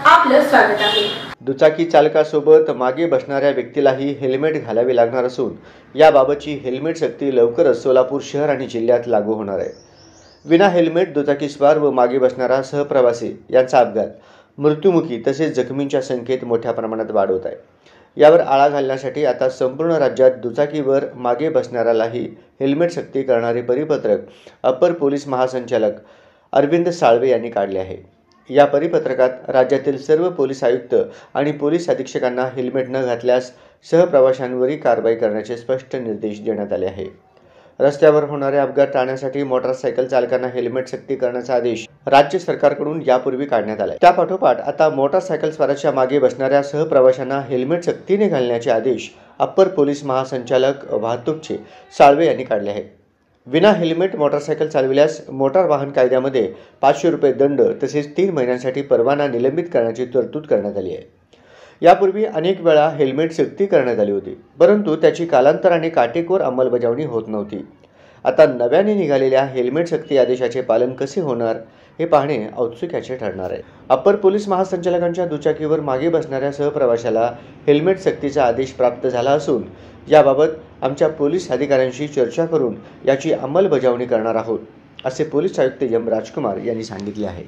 आपलं स्वागत आहे। दुचाकी चालकासोबत मागे बसणाऱ्या व्यक्तीलाही हेल्मेट घालावे लागणार असून याबाबतची हेल्मेट सक्ती लवकरच सोलापूर शहर आणि जिल्ह्यात लागू होणार आहे। विना हेल्मेट दुचाकीस्वार व मागे बसणारा सहप्रवासी यांचा अपघात, मृत्युमुखी तसेच जखमींच्या संख्येत मोठ्या प्रमाणात वाढ होत आहे। यावर आळा घालण्यासाठी आता संपूर्ण राज्यात दुचाकीवर मागे बसणाऱ्यालाही हेल्मेट सक्ती करणारे परिपत्रक अप्पर पोलीस महासंचालक अरविंद साळवे यांनी काढले आहे। या परिपत्रकात राज्यातील सर्व पोलीस आयुक्त आणि पोलीस अधीक्षकांना हेल्मेट न घातल्यास सहप्रवाशांवरही कारवाई करण्याचे स्पष्ट निर्देश देण्यात आले आहे। रस्त्यावर होणारे अपघात टाळण्यासाठी मोटारसायकल चालकांना हेल्मेट सक्ती करण्याचा आदेश राज्य सरकारकडून यापूर्वी काढण्यात आला आहे। त्यापाठोपाठ आता मोटारसायकल स्वाराच्या मागे बसणाऱ्या सहप्रवाशांना हेल्मेट सक्तीने घालण्याचे आदेश अप्पर पोलीस महासंचालक वाहतूकचे साळवे यांनी काढले आहेत। विना हेल्मेट मोटारसायकल चालविल्यास मोटार वाहन कायद्यामध्ये 500 रुपये दंड तसेच 3 महिन्यांसाठी परवाना निलंबित करण्याची तरतूद करण्यात आली आहे। यापूर्वी अनेक वेळा हेल्मेट सक्ती करण्यात आली होती, परंतु त्याची कालांतराने काटेकोर अंमलबजावणी होत नव्हती। आता नव्याने निघालेल्या हेल्मेट सक्ती आदेशाचे पालन कसे होणार हे पाहणे औत्सुक्याचे ठरणार आहे। अप्पर पोलीस महासंचालकांच्या दुचाकीवर मागे बसणाऱ्या सहप्रवाशाला हेल्मेट सक्तीचा आदेश प्राप्त झाला असून याबाबत आमच्या पोलीस अधिकाऱ्यांशी चर्चा करून याची अंमलबजावणी करणार आहोत, असे पोलीस आयुक्त एम राजकुमार यांनी सांगितले आहे।